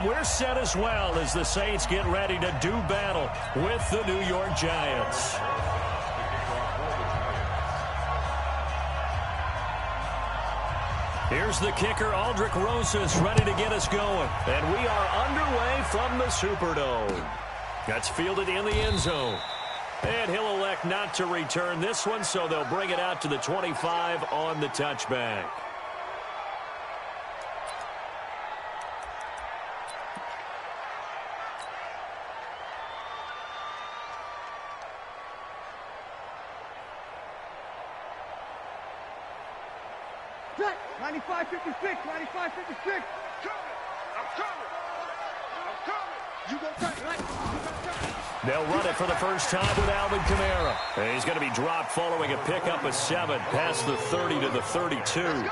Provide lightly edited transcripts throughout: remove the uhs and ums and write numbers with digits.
And we're set as well as the Saints get ready to do battle with the New York Giants. Here's the kicker, Aldrick Rosas, ready to get us going. And we are underway from the Superdome. That's fielded in the end zone. And he'll elect not to return this one, so they'll bring it out to the 25 on the touchback. Check, 95-56, 95-56. I'm coming. You gonna turn it, right? They'll run it for the first time with Alvin Kamara. And he's going to be dropped following a pickup of 7 past the 30 to the 32.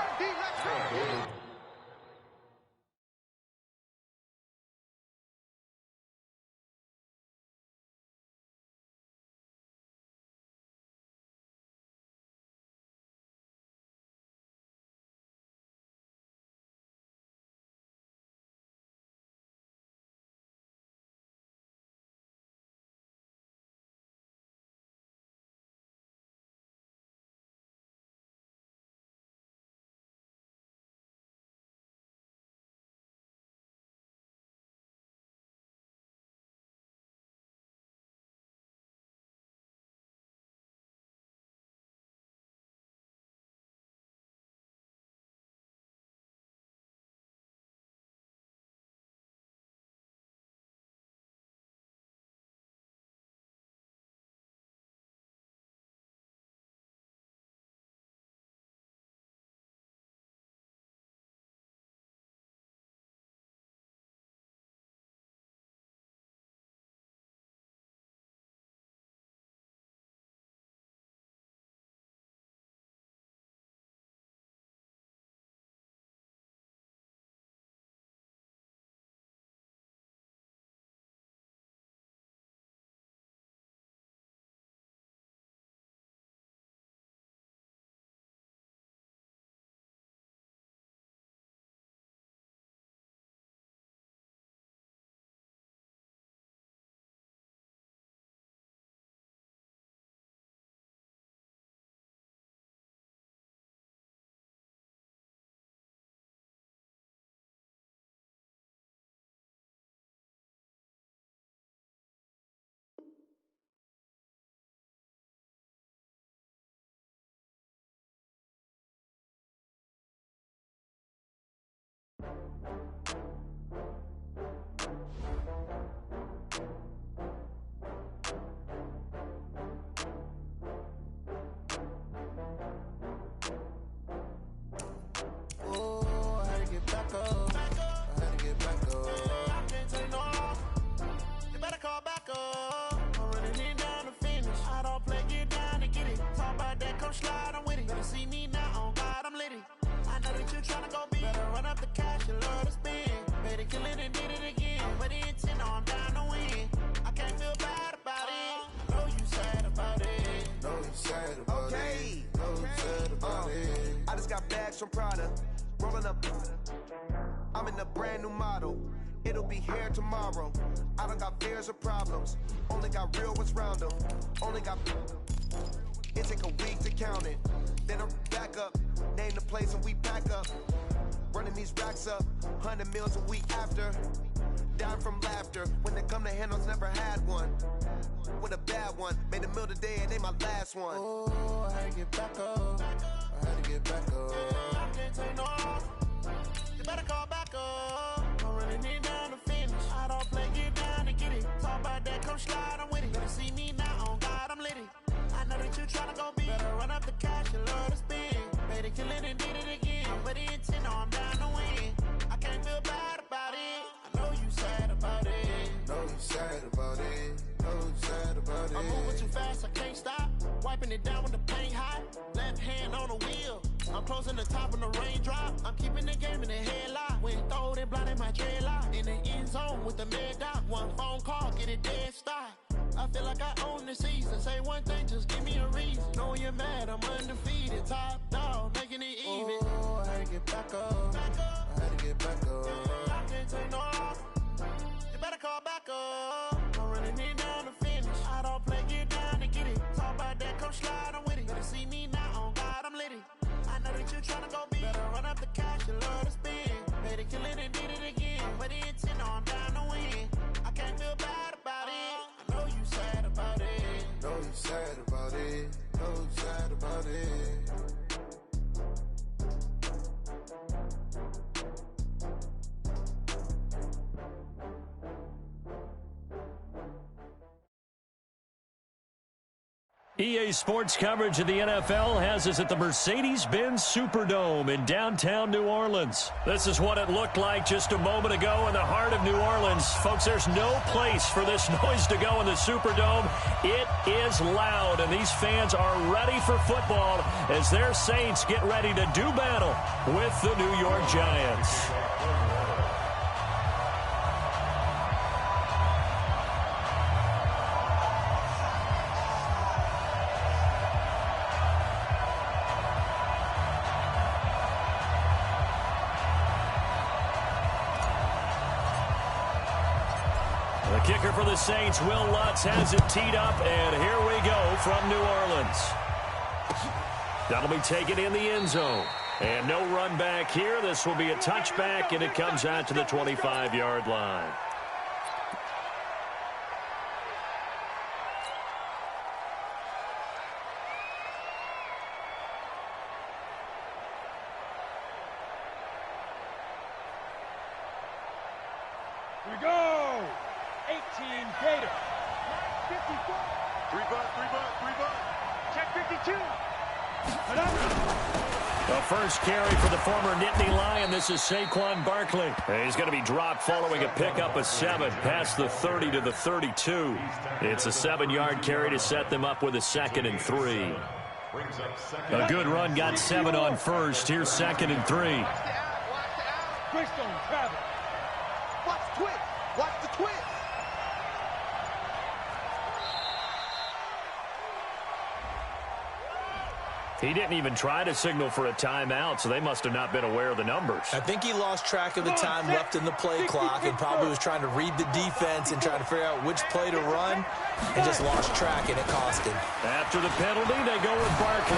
From Prada, rolling up. I'm in a brand new model. It'll be here tomorrow. I don't got fears or problems. Only got real ones round them. Only got. It take a week to count it. Then I'm back up. Name the place and we back up. Running these racks up. 100 meals a week after. Down from laughter. When they come to handles, never had one. With a bad one. Made a meal today and ain't my last one. Oh, I had to get back up. I had to get back up. I can't take no off. You better call back up. I'm running it down to finish. I don't play, get down and get it. Talk about that, come slide, I'm with it. Better see me now, on God, I'm litty. I know that you tryna go big. Better run up the cash, you love to spin. Made it, kill it, and did it again. But the intent, no, I'm down to win. I can't feel bad about it. I know you sad about it. Know you sad about it. Know you sad about it. I'm moving too fast, I can't stop. Wiping it down with the paint hot. Left hand on the wheel. I'm closing the top of the raindrop. I'm keeping the game in the headlock. When throwed it, blinded my dreadlock. In the end zone with the mad dot. One phone call, get it dead stop. I feel like I own the season. Say one thing, just give me a reason. Know you're mad, I'm undefeated. Top dog, making it even. Oh, I had to get back up. I had to get back up. I can't take no off. EA Sports coverage of the NFL has us at the Mercedes-Benz Superdome in downtown New Orleans. This is what it looked like just a moment ago in the heart of New Orleans. Folks, there's no place for this noise to go in the Superdome. It is loud, and these fans are ready for football as their Saints get ready to do battle with the New York Giants. The kicker for the Saints, Will Lutz, has it teed up, and here we go from New Orleans. That'll be taken in the end zone. And no run back here. This will be a touchback, and it comes out to the 25-yard line. Here we go. 18 Gator. 54. 3 butt. Check 52. The first carry for the former Nittany Lion. This is Saquon Barkley. And he's going to be dropped following a pickup of 7 past the 30 to the 32. It's a 7-yard carry to set them up with a 2nd and 3. A good run got 7 on first. Here's 2nd and 3. Twist on Travis. Watch the twist. Watch the twist. He didn't even try to signal for a timeout, so they must have not been aware of the numbers. I think he lost track of the time left in the play clock and probably was trying to read the defense and trying to figure out which play to run and just lost track, and it cost him. After the penalty, they go with Barkley.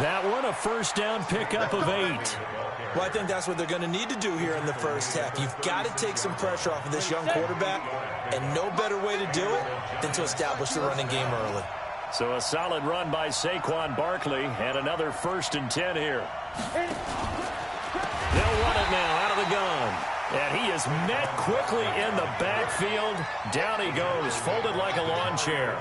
That one, a first down pickup of 8. Well, I think that's what they're going to need to do here in the first half. You've got to take some pressure off of this young quarterback, and no better way to do it than to establish the running game early. So a solid run by Saquon Barkley and another 1st and 10 here. They'll run it now out of the gun. And he is met quickly in the backfield. Down he goes, folded like a lawn chair.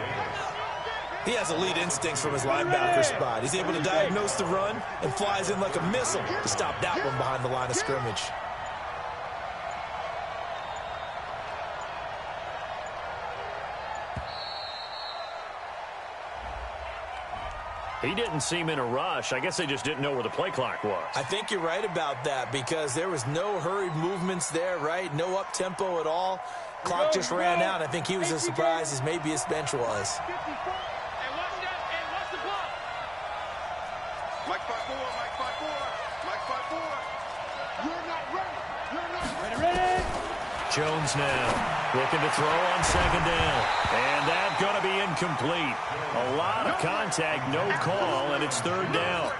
He has elite instincts from his linebacker spot. He's able to diagnose the run and flies in like a missile to stop that one behind the line of scrimmage. He didn't seem in a rush. I guess they just didn't know where the play clock was. I think you're right about that because there was no hurried movements there, right? No up-tempo at all. Clock just ran out. I think he was as surprised as maybe his bench was. And watch the block. Mike 5-4. Mike 5-4. You're not ready. Ready. Jones now looking to throw on 2nd down. And that's going to be incomplete. A lot of contact, no call, and it's 3rd down.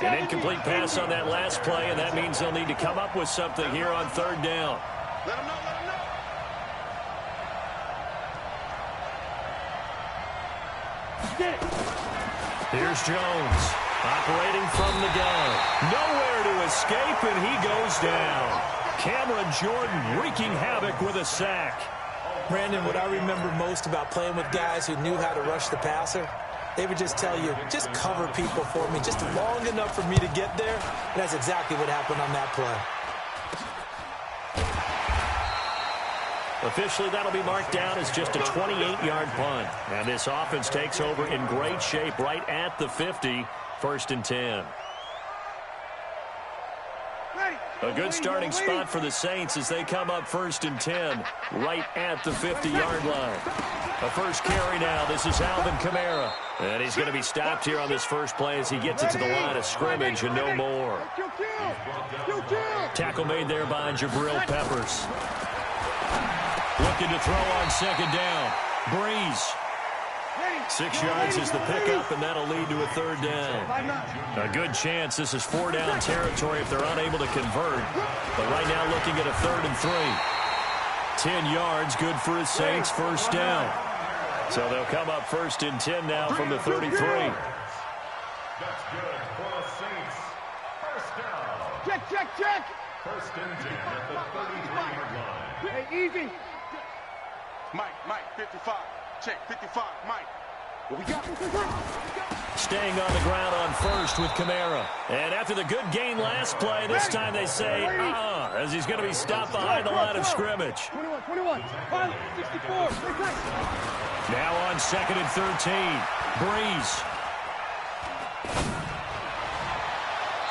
An incomplete pass on that last play, and that means they'll need to come up with something here on 3rd down. Let him know. Here's Jones operating from the gun. Nowhere to escape, and he goes down. Cameron Jordan wreaking havoc with a sack. Brandon, what I remember most about playing with guys who knew how to rush the passer, they would just tell you, just cover people for me, just long enough for me to get there. And that's exactly what happened on that play. Officially, that'll be marked down as just a 28-yard punt. And this offense takes over in great shape right at the 50, 1st and 10. A good starting spot for the Saints as they come up 1st and 10 right at the 50-yard line. A first carry now. This is Alvin Kamara. And he's going to be stopped here on this first play as he gets it to the line of scrimmage and no more. Tackle made there by Jabril Peppers. Looking to throw on 2nd down. Breeze. 6 yards is the pickup, and that'll lead to a 3rd down. A good chance this is 4-down territory if they're unable to convert. But right now looking at a 3rd and 3. 10 yards, good for his Saints, 1st down. So they'll come up 1st and 10 now from the 33. That's good for the Saints. 1st down. Check. 1st and 10 at the 33-yard line. Hey, easy. Mike, 55. Check, 55, Mike. What we got? Staying on the ground on first with Kamara. And after the good gain last play, this time they say, as he's going to be stopped behind the line of scrimmage. 21, Pilot, 64. Now on 2nd and 13. Breeze.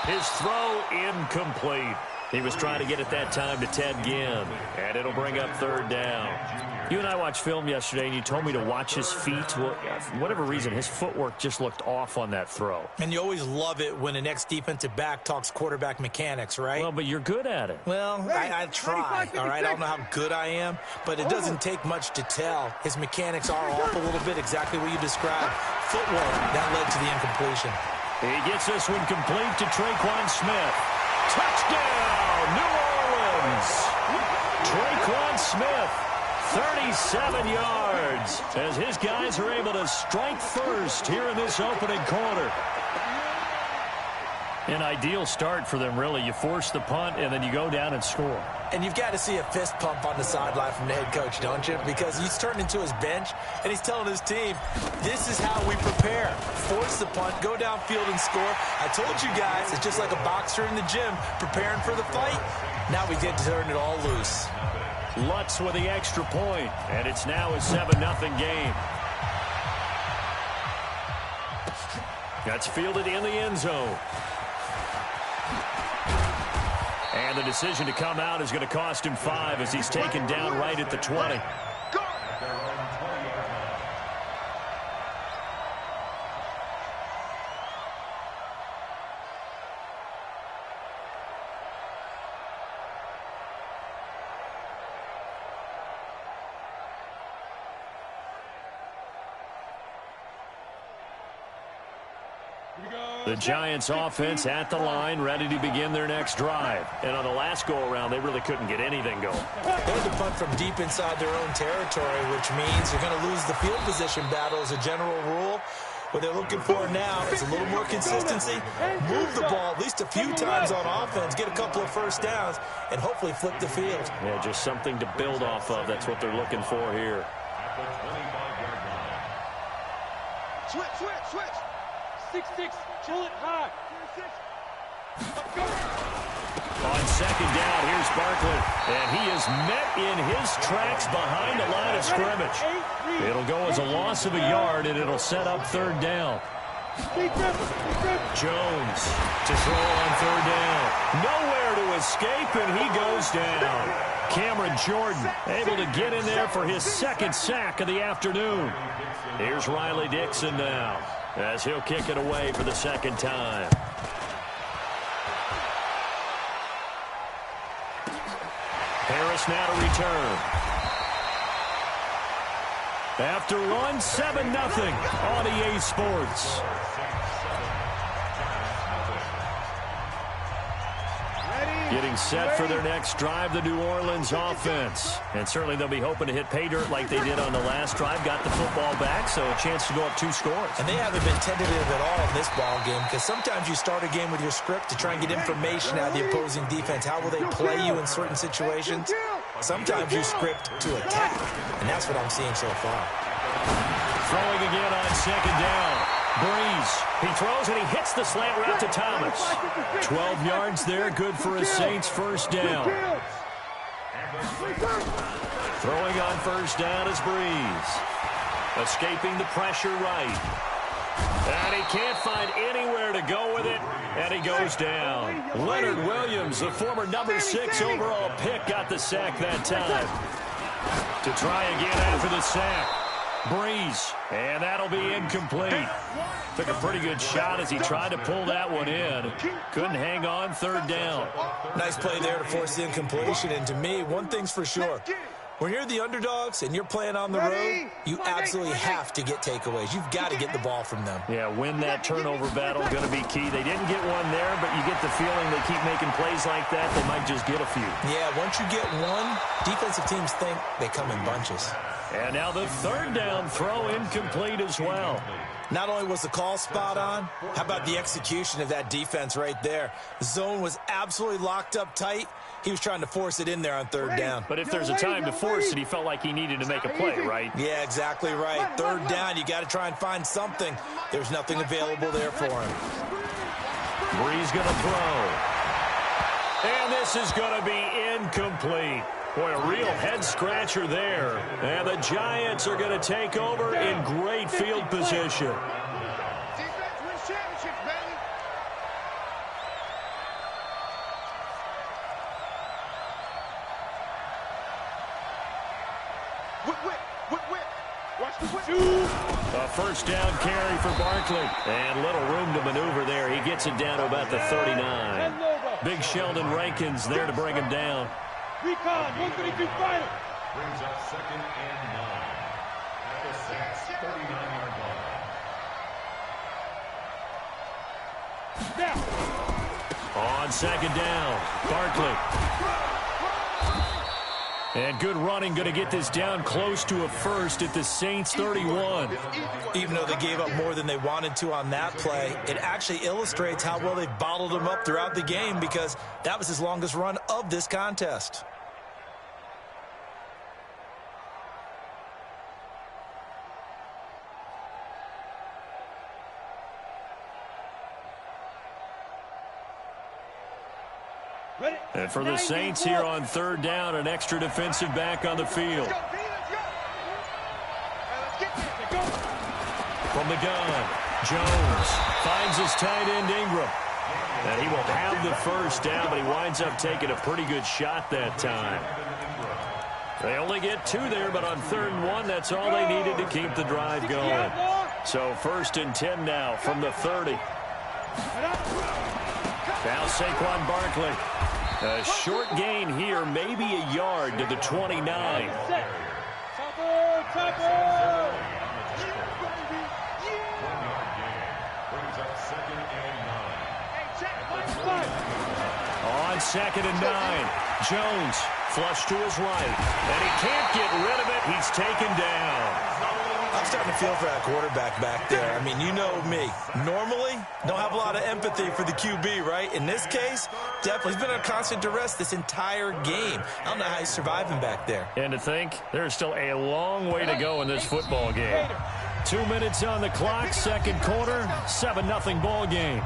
His throw incomplete. He was trying to get it that time to Ted Ginn. And it'll bring up 3rd down. You and I watched film yesterday, and you told me to watch his feet. Well, for whatever reason, his footwork just looked off on that throw. And you always love it when an ex-defensive back talks quarterback mechanics, right? Well, but you're good at it. Well, I try, all right? I don't know how good I am, but it doesn't take much to tell. His mechanics are off a little bit, exactly what you described. Footwork, that led to the incompletion. He gets this one complete to Traquan Smith. Touchdown, New Orleans! Traquan Smith, 37 yards, as his guys are able to strike first here in this opening quarter. An ideal start for them, really. You force the punt, and then you go down and score. And you've got to see a fist pump on the sideline from the head coach, don't you? Because he's turned into his bench, and he's telling his team, this is how we prepare. Force the punt, go downfield and score. I told you guys, it's just like a boxer in the gym preparing for the fight. Now we get to turn it all loose. Lutz with the extra point, and it's now a 7-0 game. That's fielded in the end zone. And the decision to come out is going to cost him 5 as he's taken down right at the 20. The Giants offense at the line, ready to begin their next drive. And on the last go-around, they really couldn't get anything going. They had to punt from deep inside their own territory, which means you're going to lose the field position battle as a general rule. What they're looking for now is a little more consistency, move the ball at least a few times on offense, get a couple of first downs, and hopefully flip the field. Yeah, just something to build off of. That's what they're looking for here. Switch. 6-6, chill it high. On 2nd down, here's Barkley. And he is met in his tracks behind the line of scrimmage. It'll go as a loss of a yard, and it'll set up 3rd down. Jones to throw on 3rd down. Nowhere to escape, and he goes down. Cameron Jordan able to get in there for his 2nd sack of the afternoon. Here's Riley Dixon now, as he'll kick it away for the 2nd time. Harris now to return. After one, 7-0 on EA Sports. Getting set for their next drive, the New Orleans offense. And certainly they'll be hoping to hit pay dirt like they did on the last drive. Got the football back, so a chance to go up 2 scores. And they haven't been tentative at all in this ball game, because sometimes you start a game with your script to try and get information out of the opposing defense. How will they play you in certain situations? Sometimes you script to attack, and that's what I'm seeing so far. Throwing again on 2nd down. Breeze. He throws and he hits the slant route to Thomas. 12 yards there, good for a Saints 1st down. Throwing on 1st down is Breeze. Escaping the pressure right. And he can't find anywhere to go with it, and he goes down. Leonard Williams, the former number 6 overall pick, got the sack that time. To try again after the sack. Breeze, and that'll be incomplete. Took a pretty good shot as he tried to pull that one in. Couldn't hang on, 3rd down. Nice play there to force the incompletion, and to me, one thing's for sure. When you're the underdogs and you're playing on the road, you absolutely have to get takeaways. You've got to get the ball from them. Yeah, win that turnover battle, going to be key. They didn't get one there, but you get the feeling they keep making plays like that, they might just get a few. Yeah, once you get one, defensive teams think they come in bunches. And now the 3rd down throw incomplete as well. Not only was the call spot on, how about the execution of that defense right there? The zone was absolutely locked up tight. He was trying to force it in there on third down. But if there's a time to force it, he felt like he needed to make a play, right? Yeah, exactly right. Third down, you got to try and find something. There's nothing available there for him. Brees going to throw. And this is going to be incomplete. Boy, a real head-scratcher there. And the Giants are going to take over in great field position. Defense wins championships, baby. Whip. Watch the whip. A first down carry for Barkley. And little room to maneuver there. He gets it down to about the 39. Big Sheldon Rankins there to bring him down. Recon, 132 final. Brings up 2nd and 9. At the Saints 39-yard line. On 2nd down, Barkley. And good running, going to get this down close to a first at the Saints 31. Even though they gave up more than they wanted to on that play, it actually illustrates how well they've bottled him up throughout the game because that was his longest run of this contest. And for the Saints here on third down, an extra defensive back on the field. From the gun, Jones finds his tight end Ingram. And he will have the first down, but he winds up taking a pretty good shot that time. They only get 2 there, but on 3rd and 1, that's all they needed to keep the drive going. So 1st and 10 now from the 30. Now Saquon Barkley. A short gain here, maybe a yard to the 29. On 2nd and 9, Jones flush to his right, and he can't get rid of it. He's taken down. I'm starting to feel for that quarterback back there. I mean, you know me. Normally, don't have a lot of empathy for the QB, right? In this case, definitely. He's been on constant duress this entire game. I don't know how he's surviving back there. And to think, there's still a long way to go in this football game. 2 minutes on the clock, 2nd quarter, 7-0 ball game.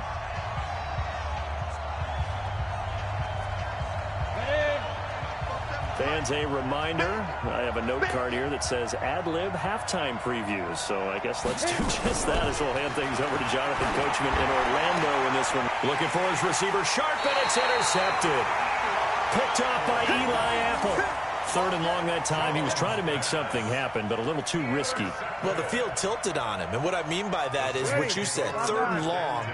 Fans, a reminder, I have a note card here that says ad-lib halftime previews. So I guess let's do just that as we'll hand things over to Jonathan Coachman in Orlando in this one. Looking for his receiver, Sharp, and it's intercepted. Picked off by Eli Apple. 3rd and long that time. He was trying to make something happen, but a little too risky. Well, the field tilted on him, and what I mean by that is what you said, 3rd and long.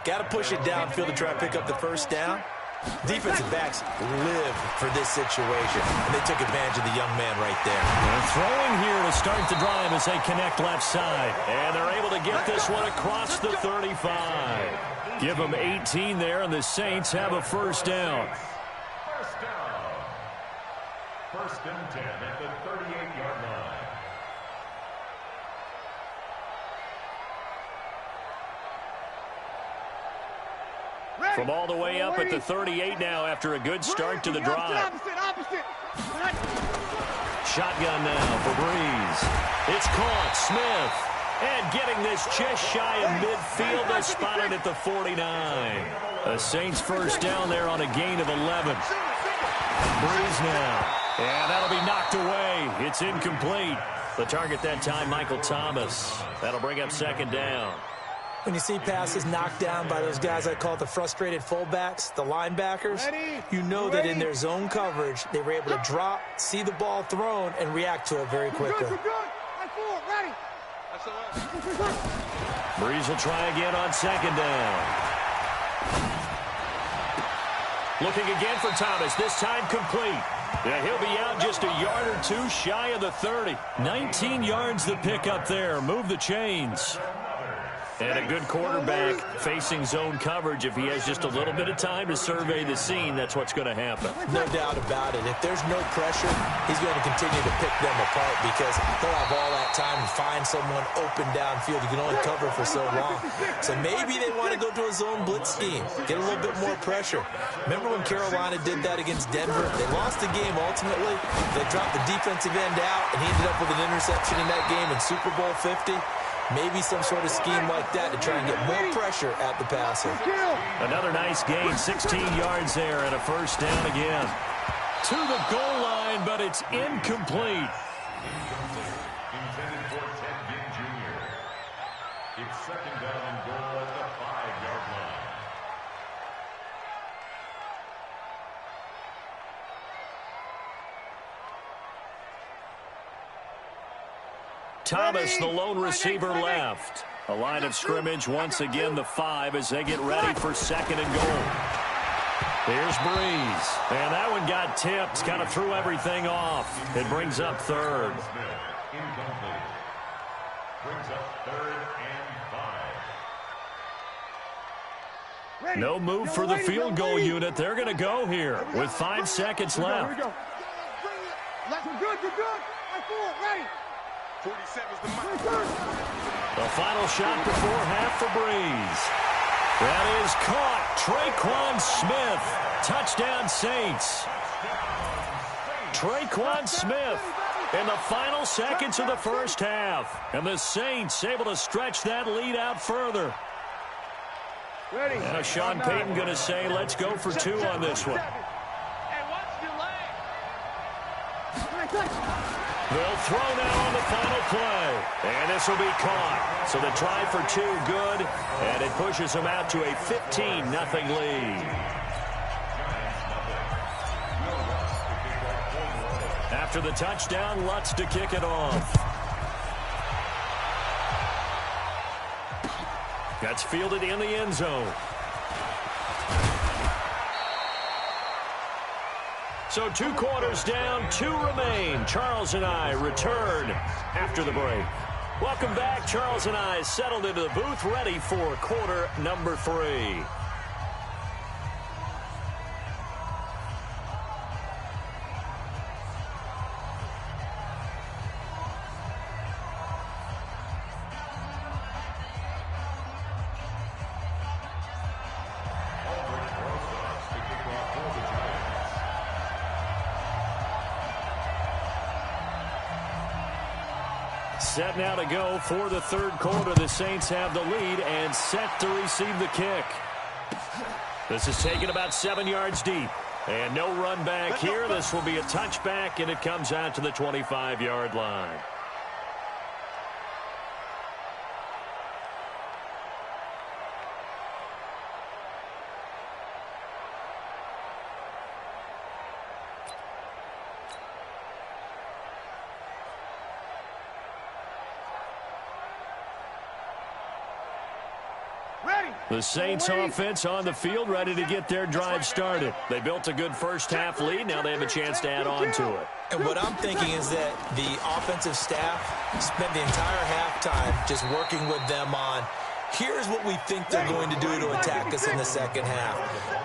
Got to push it downfield to try to pick up the first down. Defensive backs live for this situation, and they took advantage of the young man right there. They're throwing here to start the drive as they connect left side, and they're able to get this one across the 35. Give them 18 there, and the Saints have a first down. First down. 1st and 10 at the 38-yard line. From all the way up at the 38 now after a good start to the drive. Shotgun now for Brees. It's caught. Smith. And getting this just shy of midfield. They're spotted at the 49. The Saints first down there on a gain of 11. Brees now. And that'll be knocked away. It's incomplete. The target that time, Michael Thomas. That'll bring up 2nd down. When you see passes knocked down by those guys I call the frustrated fullbacks, the linebackers, you know that in their zone coverage, they were able to drop, see the ball thrown, and react to it very quickly. Brees will try again on 2nd down. Looking again for Thomas, this time complete. Yeah, he'll be out just a yard or 2 shy of the 30. 19 yards the pick up there. Move the chains. And a good quarterback facing zone coverage, if he has just a little bit of time to survey the scene, that's what's going to happen. No doubt about it. If there's no pressure, he's going to continue to pick them apart because he'll have all that time to find someone open downfield. You can only cover for so long. So maybe they want to go to a zone blitz scheme, get a little bit more pressure. Remember when Carolina did that against Denver? They lost the game ultimately. They dropped the defensive end out, and he ended up with an interception in that game in Super Bowl 50. Maybe some sort of scheme like that to try and get more pressure at the passer. Another nice gain, 16 yards there, and a first down again. To the goal line, but it's incomplete. Intended for Ted Ginn Jr. It's second down and goal at the 5-yard line. Thomas, the lone receiver, left. A line of scrimmage, once again, the 5 as they get ready for second and goal. Here's Breeze. And that one got tipped, kind of threw everything off. It brings up third. Incomplete. Brings up third and 5. No move for the field goal unit. They're going to go here with 5 seconds left. Good. 47's the mark. The final shot before half for Breeze. That is caught. Traquan Smith. Touchdown, Saints. Traquan Smith in the final seconds of the first half. And the Saints able to stretch that lead out further. Now Sean Payton going to say, let's go for 2 on this one. They'll throw now on the final play. And this will be caught. So the try for 2 good. And it pushes them out to a 15-0 lead. After the touchdown, Lutz to kick it off. That's fielded in the end zone. So 2 quarters down, 2 remain. Charles and I return after the break. Welcome back. Charles and I settled into the booth, ready for quarter number 3. Set now to go for the third quarter. The Saints have the lead and set to receive the kick. This is taken about 7 yards deep. And no run back here. This will be a touchback, and it comes out to the 25-yard line. The Saints offense on the field, ready to get their drive started. They built a good first half lead. Now they have a chance to add on to it. And what I'm thinking is that the offensive staff spent the entire halftime just working with them on, here's what we think they're going to do to attack us in the second half.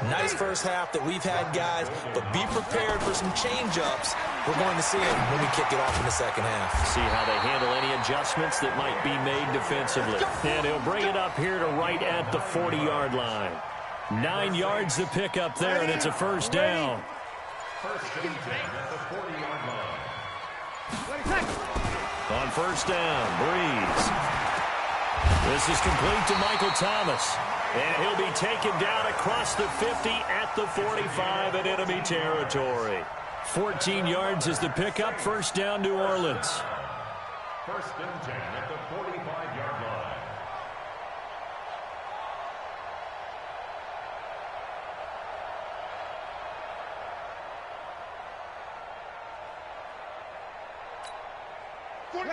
Nice first half that we've had, guys, but be prepared for some change-ups. We're going to see them when we kick it off in the second half. See how they handle any adjustments that might be made defensively. And he'll bring it up here to right at the 40-yard line. 9 yards to pick up there, and it's a first down. First and 10 at the 40-yard line. On first down, Breeze. This is complete to Michael Thomas. And he'll be taken down across the 50 at the 45 in enemy territory. 14 yards is the pickup. First down, New Orleans. First and 10 at the 45-yard line.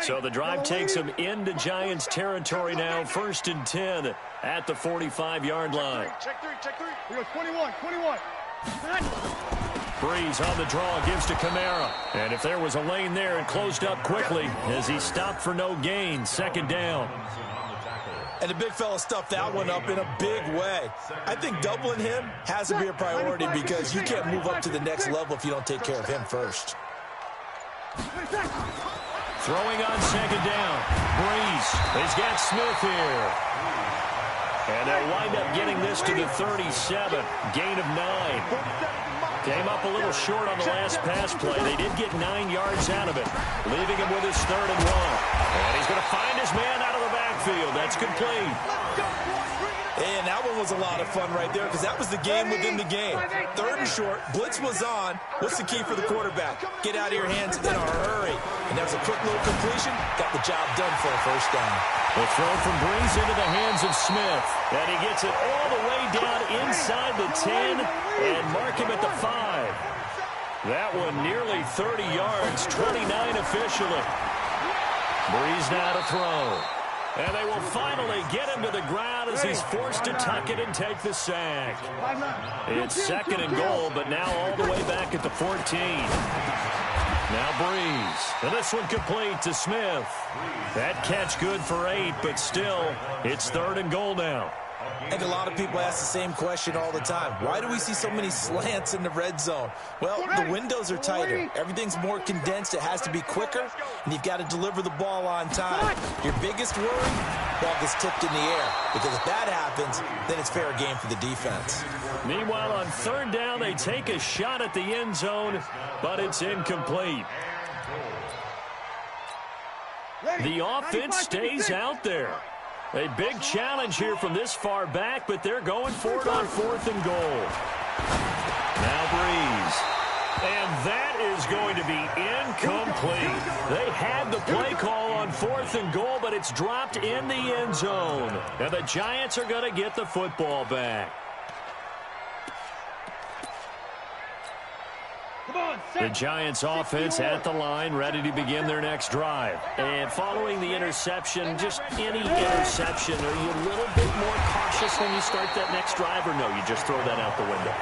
So the drive takes them into Giants territory now. First and 10 at the 45-yard line. Check 3. We go 21. Breeze on the draw, gives to Kamara. And if there was a lane there, it closed up quickly as he stopped for no gain. Second down. And the big fella stuffed that one up in a big way. I think doubling him has to be a priority because you can't move up to the next level if you don't take care of him first. Throwing on second down. Breeze has got Smith here. And they'll wind up getting this to the 37. Gain of 9. Came up a little short on the last pass play. They did get 9 yards out of it, leaving him with his 3rd and 1. And he's going to find his man out of the backfield. That's complete. And that one was a lot of fun right there because that was the game within the game. 3rd and short, blitz was on. What's the key for the quarterback? Get out of your hands in a hurry. And that was a quick little completion. Got the job done for a first down. The throw from Breeze into the hands of Smith. And he gets it all the way down inside the 10 and mark him at the 5. That one nearly 30 yards, 29 officially. Breeze now to throw. And they will finally get him to the ground as he's forced to tuck it and take the sack. It's 2nd and goal, but now all the way back at the 14. Now Breeze. And this one complete to Smith. That catch good for 8, but still, it's 3rd and goal now. I think a lot of people ask the same question all the time. Why do we see so many slants in the red zone? Well, the windows are tighter. Everything's more condensed. It has to be quicker, and you've got to deliver the ball on time. Your biggest worry, ball gets tipped in the air, because if that happens, then it's fair game for the defense. Meanwhile, on 3rd down, they take a shot at the end zone, but it's incomplete. The offense stays out there. A big challenge here from this far back, but they're going for it on 4th and goal. Now Breeze. And that is going to be incomplete. They had the play call on 4th and goal, but it's dropped in the end zone. And the Giants are going to get the football back. The Giants offense at the line, ready to begin their next drive. And following the interception, just any interception, are you a little bit more cautious when you start that next drive, or no, you just throw that out the window?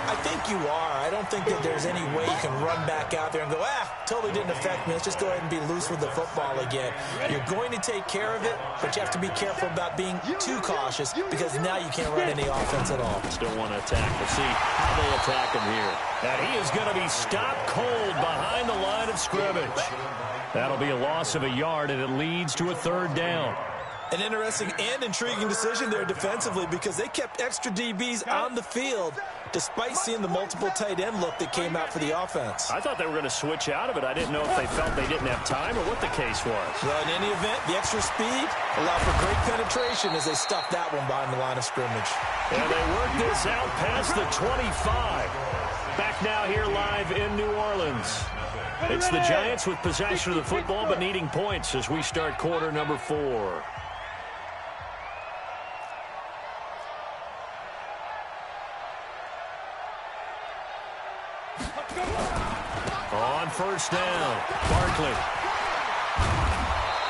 I think you are. I don't think that there's any way you can run back out there and go, totally didn't affect me. Let's just go ahead and be loose with the football again. You're going to take care of it, but you have to be careful about being too cautious because now you can't run any offense at all. Still want to attack. We'll see how they attack him here. And he is going to be stopped cold behind the line of scrimmage. That'll be a loss of a yard, and it leads to a 3rd down. An interesting and intriguing decision there defensively because they kept extra DBs on the field despite seeing the multiple tight end look that came out for the offense. I thought they were going to switch out of it. I didn't know if they felt they didn't have time or what the case was. Well, in any event, the extra speed allowed for great penetration as they stuffed that one behind the line of scrimmage. And they work this out past the 25. Back now here live in New Orleans. It's the Giants with possession of the football but needing points as we start quarter number 4. On 1st down, Barkley.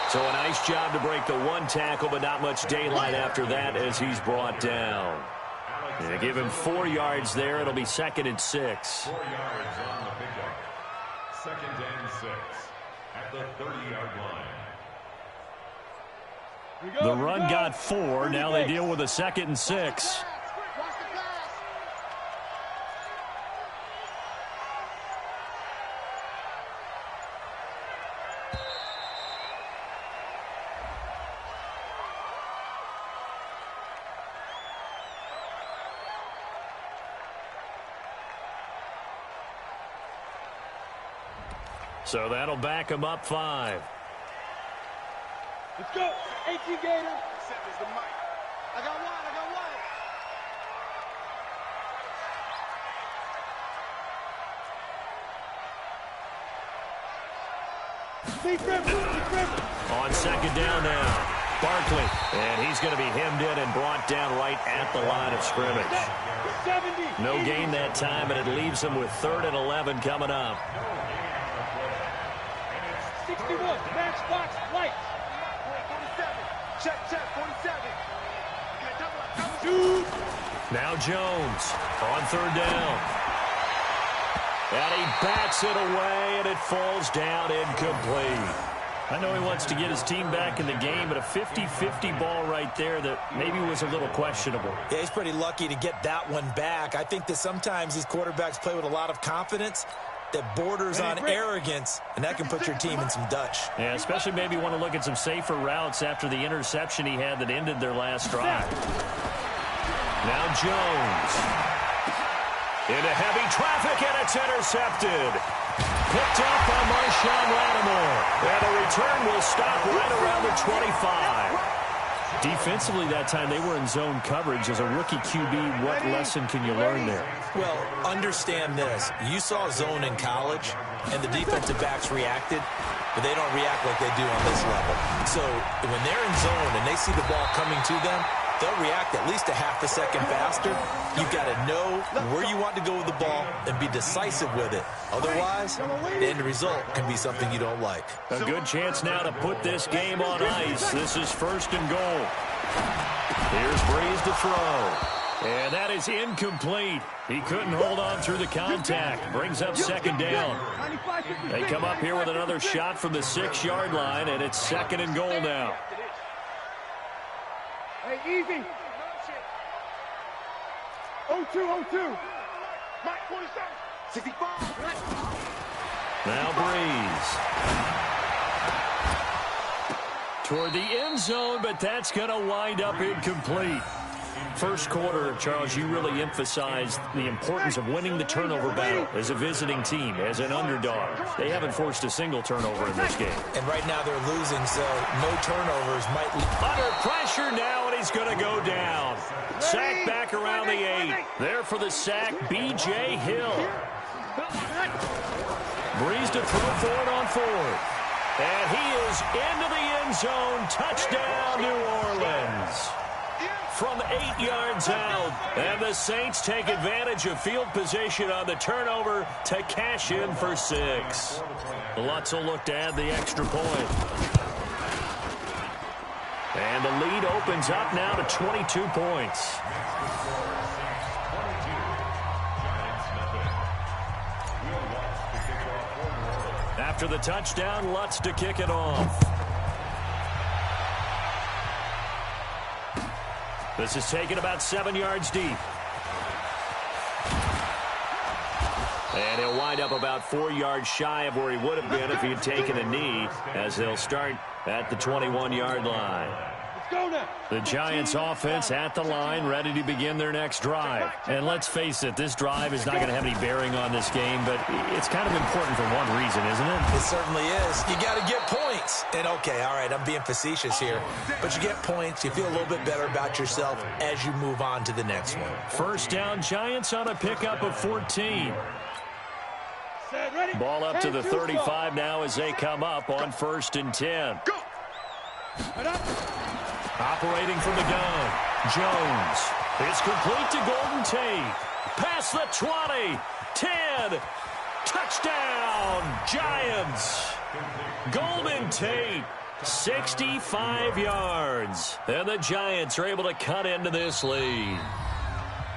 So a nice job to break the 1 tackle, but not much daylight after that as he's brought down. They give him 4 yards there. It'll be 2nd and 6. 4 yards on the pickup. 2nd and 6 at the 30-yard line. The run got 4. Now they deal with a 2nd and 6. So that'll back him up 5. Let's go. 18 Gator. 7 is the mic. I got one. On 2nd down now, Barkley. And he's going to be hemmed in and brought down right at the line of scrimmage. No gain that time, and it leaves him with 3rd and 11 coming up. 61, matchbox, light. 47, check, 47. Now Jones on 3rd down. And he bats it away, and it falls down incomplete. I know he wants to get his team back in the game, but a 50-50 ball right there that maybe was a little questionable. Yeah, he's pretty lucky to get that one back. I think that sometimes these quarterbacks play with a lot of confidence that borders on arrogance, and that can put your team in some Dutch. Yeah, especially maybe want to look at some safer routes after the interception he had that ended their last drive. Now Jones. Into heavy traffic, and it's intercepted. Picked up by Marshawn Lattimore. And the return will stop right around the 25. Defensively that time, they were in zone coverage. As a rookie QB, what lesson can you learn there? Well, understand this. You saw zone in college, and the defensive backs reacted, but they don't react like they do on this level. So when they're in zone and they see the ball coming to them, they'll react at least a half a second faster. You've got to know where you want to go with the ball and be decisive with it. Otherwise, the end result can be something you don't like. A good chance now to put this game on ice. This is 1st and goal. Here's Breeze to throw. And that is incomplete. He couldn't hold on through the contact. Brings up 2nd down. They come up here with another shot from the 6-yard line, and it's 2nd and goal now. Hey, easy. 0-2. Mike, 47. 65. Now Breeze. Toward the end zone, but that's going to wind up incomplete. First quarter, Charles, you really emphasized the importance of winning the turnover battle as a visiting team, as an underdog. They haven't forced a single turnover in this game. And right now they're losing, so no turnovers might lead. Under pressure now, and he's going to go down. Sack back around the 8. There for the sack, B.J. Hill. Breeze to throw for it on 4th. And he is into the end zone. Touchdown, New Orleans. From 8 yards out. And the Saints take advantage of field position on the turnover to cash in for 6. Lutz will look to add the extra point. And the lead opens up now to 22 points. After the touchdown, Lutz to kick it off. This is taken about 7 yards deep. And he'll wind up about 4 yards shy of where he would have been if he'd taken a knee, as they'll start at the 21-yard line. The Giants offense at the line, ready to begin their next drive. And let's face it, this drive is not going to have any bearing on this game, but it's kind of important for one reason, isn't it? It certainly is. You got to get points. And okay, all right, I'm being facetious here, but you get points, you feel a little bit better about yourself as you move on to the next one. First down, Giants on a pickup of 14. Ball up to the 35 now as they come up on 1st and 10. Operating from the gun, Jones. It's complete to Golden Tate. Past the 20, 10. Touchdown, Giants. Golden Tate, 65 yards. And the Giants are able to cut into this lead.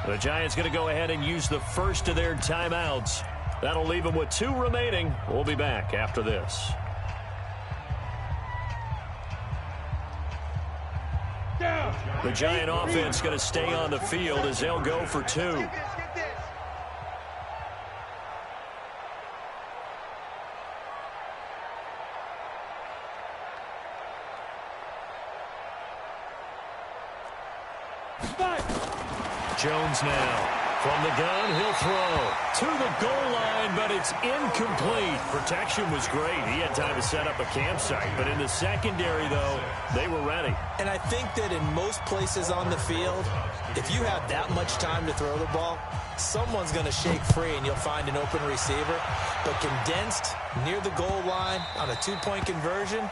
The Giants going to go ahead and use the first of their timeouts. That'll leave them with 2 remaining. We'll be back after this. The Giant offense going to stay on the field as they'll go for 2. Jones now. From the gun, he'll throw to the goal line, but it's incomplete. Protection was great. He had time to set up a campsite. But in the secondary, though, they were ready. And I think that in most places on the field, if you have that much time to throw the ball, someone's going to shake free and you'll find an open receiver. But condensed near the goal line on a 2-point conversion,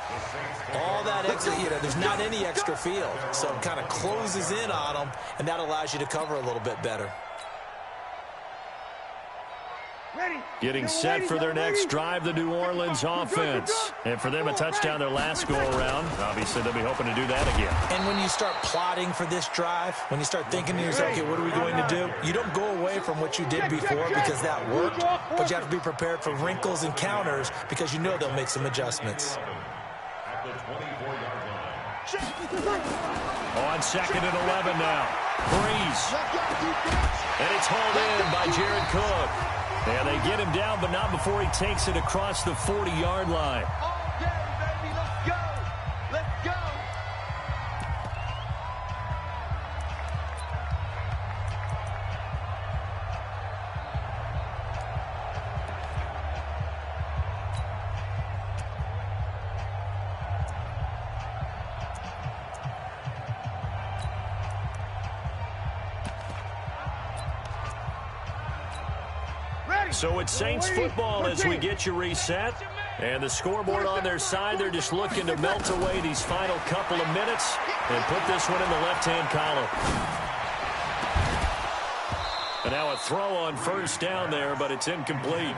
all that extra, there's not any extra field. So it kind of closes in on them, and that allows you to cover a little bit better. Getting set for their next drive, the New Orleans offense. And for them, a touchdown their last go-around. Obviously, they'll be hoping to do that again. And when you start plotting for this drive, when you start thinking to yourself, okay, what are we going to do? You don't go away from what you did before because that worked, but you have to be prepared for wrinkles and counters because you know they'll make some adjustments. at the 24-yard line. On 2nd and 11 now. Breeze. And it's hauled in by Jared Cook. And they get him down, but not before he takes it across the 40-yard line. All day, baby. Let's go. Let's go. So it's Saints football as we get you reset. And the scoreboard on their side, they're just looking to melt away these final couple of minutes and put this one in the left-hand column. And now a throw on first down there, but it's incomplete.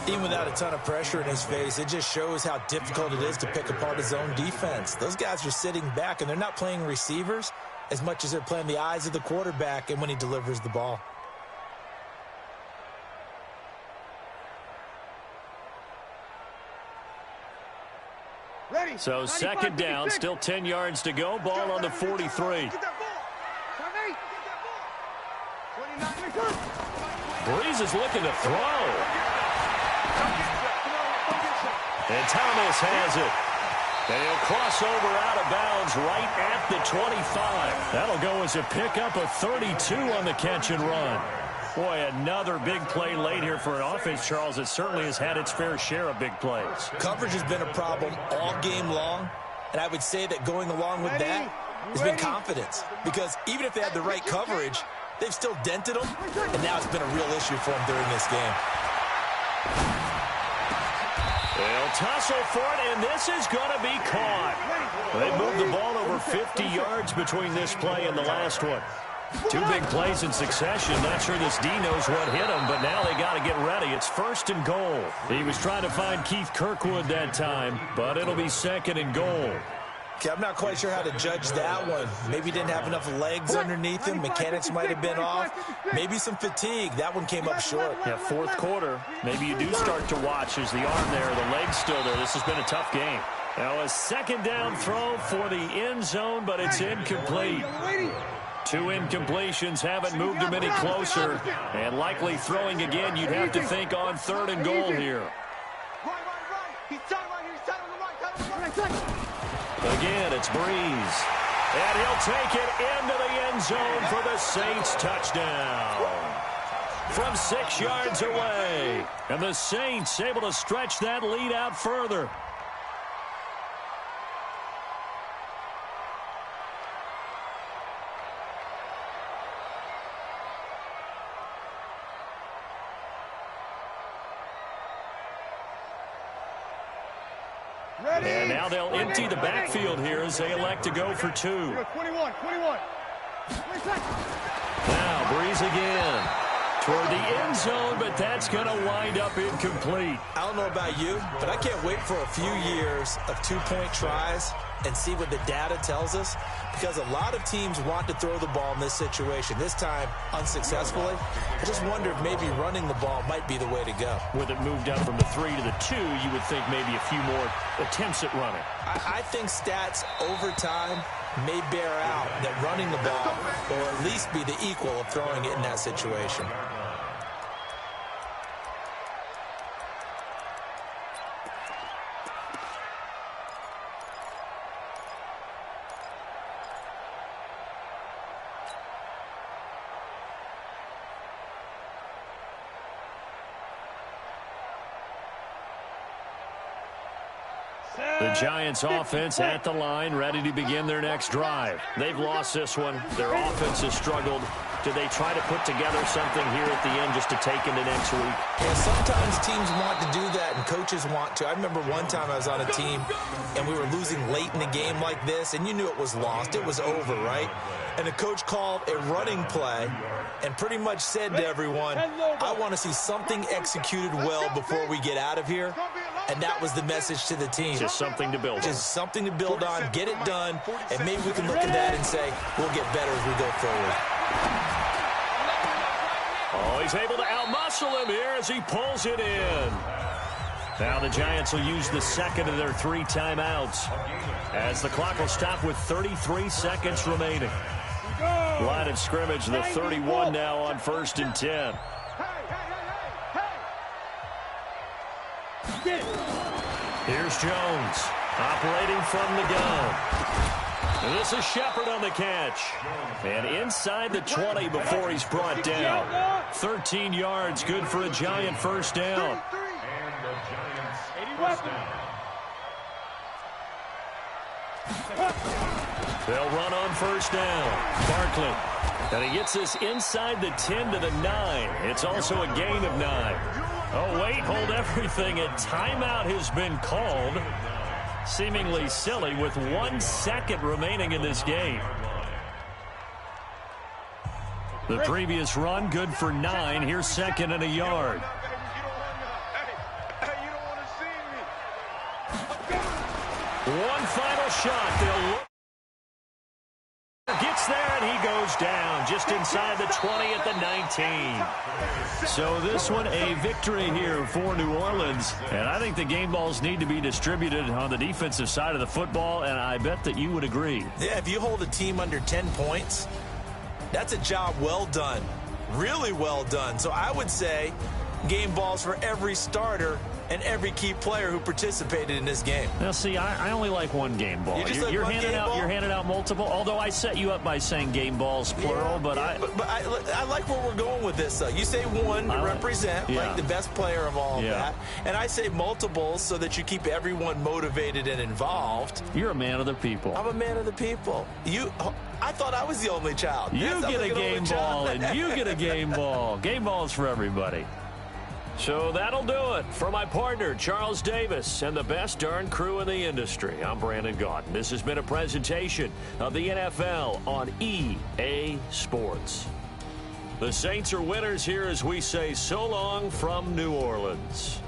Even without a ton of pressure in his face, it just shows how difficult it is to pick apart his own defense. Those guys are sitting back, and they're not playing receivers as much as they're playing the eyes of the quarterback and when he delivers the ball. So 2nd down, still 10 yards to go. Ball on the 43. Breeze is looking to throw. And Thomas has it. And he'll cross over out of bounds right at the 25. That'll go as a pickup of 32 on the catch and run. Boy, another big play late here for an offense, Charles, that certainly has had its fair share of big plays. Coverage has been a problem all game long, and I would say that going along with that has been confidence. Because even if they had the right coverage, they've still dented them, and now it's been a real issue for them during this game. They'll tussle for it, and this is going to be caught. They moved the ball over 50 yards between this play and the last one. Two big plays in succession. Not sure this D knows what hit him, but now they got to get ready. It's 1st and goal. He was trying to find Keith Kirkwood that time, but it'll be 2nd and goal. Okay, I'm not quite sure how to judge that one. Maybe he didn't have enough legs underneath him. Mechanics might have been off. Maybe some fatigue. That one came up short. Yeah, 4th quarter. Maybe you do start to watch as the arm there, the leg's still there. This has been a tough game. Now a 2nd down throw for the end zone, but it's incomplete. 2 incompletions haven't moved him any closer. And likely throwing again, you'd have to think on 3rd and goal here. Again, it's Breeze. And he'll take it into the end zone for the Saints touchdown. From 6 yards away. And the Saints able to stretch that lead out further. And now they'll empty the backfield here as they elect to go for 2. 21. Now Breeze again toward the end zone, but that's going to wind up incomplete. I don't know about you, but I can't wait for a few years of 2-point tries and see what the data tells us, because a lot of teams want to throw the ball in this situation. This time, unsuccessfully. I just wonder if maybe running the ball might be the way to go. With it moved up from the 3 to the 2, you would think maybe a few more attempts at running. I think stats over time may bear out that running the ball will at least be the equal of throwing it in that situation. The Giants offense at the line, ready to begin their next drive. They've lost this one. Their offense has struggled. Do they try to put together something here at the end just to take into next week? Yeah, sometimes teams want to do that and coaches want to. I remember one time I was on a team and we were losing late in a game like this, and you knew it was lost. It was over, right? And the coach called a running play and pretty much said to everyone, I want to see something executed well before we get out of here. And that was the message to the team. Just something to build on. Just something to build on, get it done, and maybe we can look at that and say, we'll get better as we go forward. Oh, he's able to outmuscle him here as he pulls it in. Now the Giants will use the second of their 3 timeouts as the clock will stop with 33 seconds remaining. Line of scrimmage, the 31 now on 1st and 10. Here's Jones operating from the gun. This is Shepard on the catch. And inside the 20 before he's brought down. 13 yards, good for a Giant first down. And the Giants first down. They'll run on first down. Barkley. And he gets this inside the 10 to the 9. It's also a gain of 9. Oh, wait, hold everything. A timeout has been called. Seemingly silly with 1 second remaining in this game. The previous run, good for 9. Here's 2nd and a yard. One final shot. They'll look. Gets there, and he goes down just inside the 20 at the 19. So this one a victory here for New Orleans. And I think the game balls need to be distributed on the defensive side of the football, and I bet that you would agree. Yeah, if you hold a team under 10 points, that's a job well done. Really well done. So I would say game balls for every starter and every key player who participated in this game. Now, see, I only like one game ball. You're handing out multiple. Although I set you up by saying game balls plural, but I like where we're going with this. Though you say one to represent like the best player of all of that, and I say multiples so that you keep everyone motivated and involved. You're a man of the people. I'm a man of the people. I thought I was the only child. You get a game ball, and you get a game ball. Game balls for everybody. So that'll do it for my partner, Charles Davis, and the best darn crew in the industry. I'm Brandon Gaudin. This has been a presentation of the NFL on EA Sports. The Saints are winners here as we say so long from New Orleans.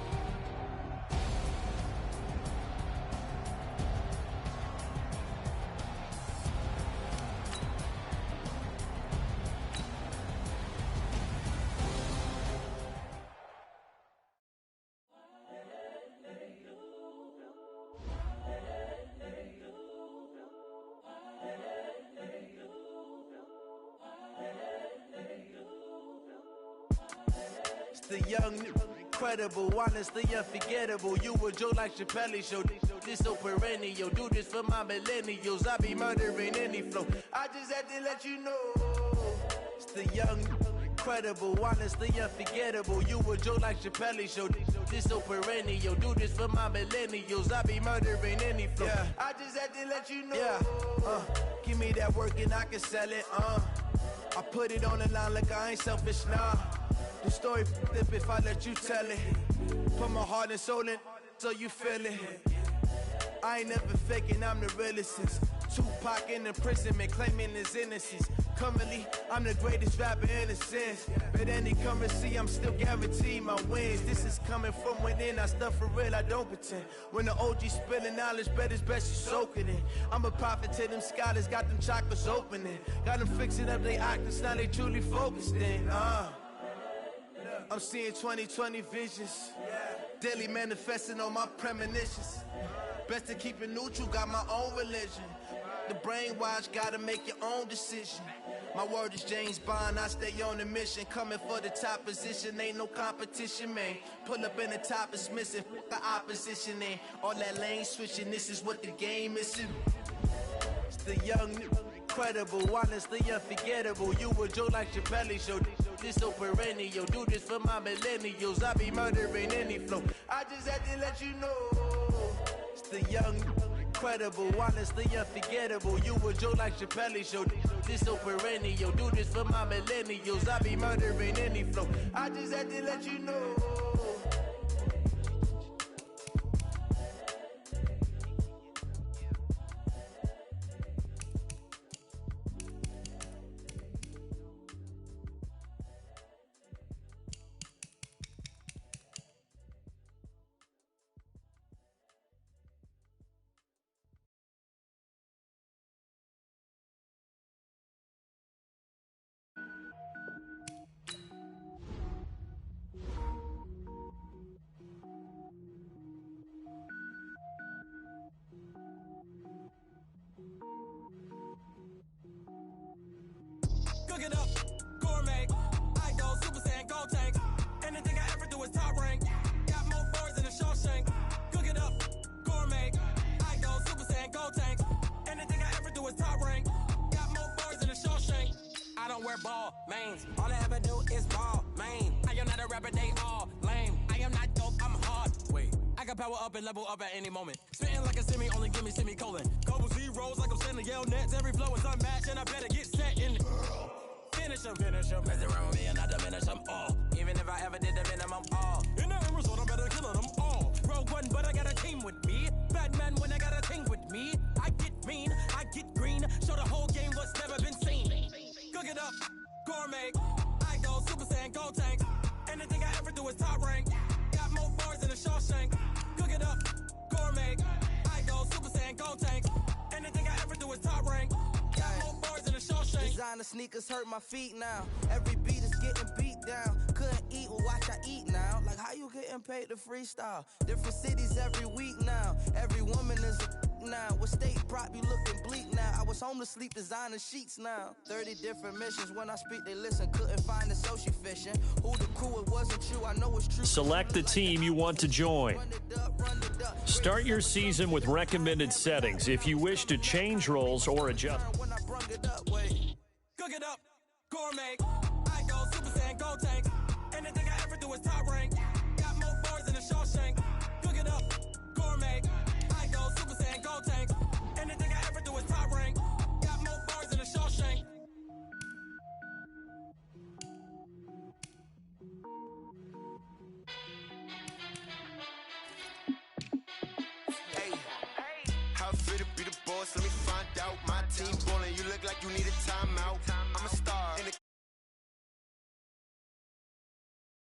The young, incredible, honestly unforgettable. You a Joe like Chappelle show. This so perennial. Do this for my millennials. I be murdering any flow. I just had to let you know. It's the young, incredible, honestly unforgettable. You a Joe like Chappelle show. This so perennial. Do this for my millennials. I be murdering any flow. Yeah. I just had to let you know. Yeah. Give me that work and I can sell it. I put it on the line like I ain't selfish, nah. The story flip if I let you tell it. Put my heart and soul in so you feel it. I ain't never faking, I'm the realest since Tupac in imprisonment, claiming his innocence. Currently, I'm the greatest rapper in a sense. But any currency, I'm still guaranteed my wins. This is coming from within, I stuff for real, I don't pretend. When the OG spilling knowledge, bet it's best you soak it in. I'm a prophet to them scholars, got them chakras opening. Got them fixing up they octaves, now they truly focused in. I'm seeing 2020 visions. Daily manifesting on my premonitions. Best to keep it neutral, got my own religion. The brainwash, gotta make your own decision. My word is James Bond, I stay on the mission. Coming for the top position, ain't no competition, man. Pull up in the top, it's missing, fuck the opposition, and all that lane switching, this is what the game is. It's the young, incredible, honestly unforgettable. You a Joe like Chappelle show. This so perennial. Do this for my millennials. I be murdering any flow. I just had to let you know. It's the young, incredible, honestly unforgettable. You a Joe like Chappelle show. This so perennial. Do this for my millennials. I be murdering any flow. I just had to let you know. wear ball mains. All I ever do is ball main. I am not a rapper, they all lame. I am not dope, I'm hard. Wait, I can power up and level up at any moment. Spitting like a semi, only give me semicolon. Couple zeros like I'm sending yell nets. Every flow is unmatched, and I better get set in. Finish 'em. Mess around with me and I diminish them all. Even if I ever did the minimum, all. In the end result, I'm better killing them all. Rogue One, but I got a team with me. Batman when I got a team with me. I get mean, I get green. Show the whole game what's never been seen. Cook it up, gourmet. I go Super Saiyan, Gold Tank. Anything I ever do is top rank. Got more bars than a Shawshank. Cook it up, gourmet. I go Super Saiyan, Gold Tank. Anything I ever do is top rank. Got more bars than a Shawshank. Designer sneakers hurt my feet now. Every beat is getting beat down. Couldn't eat, well watch I eat now. Like how you getting paid to freestyle? Different cities every week now. Every woman is a now. With state prop, you looking bleak now. I was home to sleep, designer sheets now. 30 different missions. When I speak, they listen. Couldn't find the social fishing. Who the crew, it wasn't you. I know it's true. Select the team you want to join. Start your season with recommended settings if you wish to change roles or adjust. Cook it up, gourmet. I go Super Saiyan, Gold Tank. Anything I ever do is top rank. Got more bars than a Shawshank. Cook it up, gourmet. I go Super Saiyan, Gold Tank. Anything I ever do is top rank. Got more bars than a Shawshank. Hey, how fit to be the boss? Let me find out my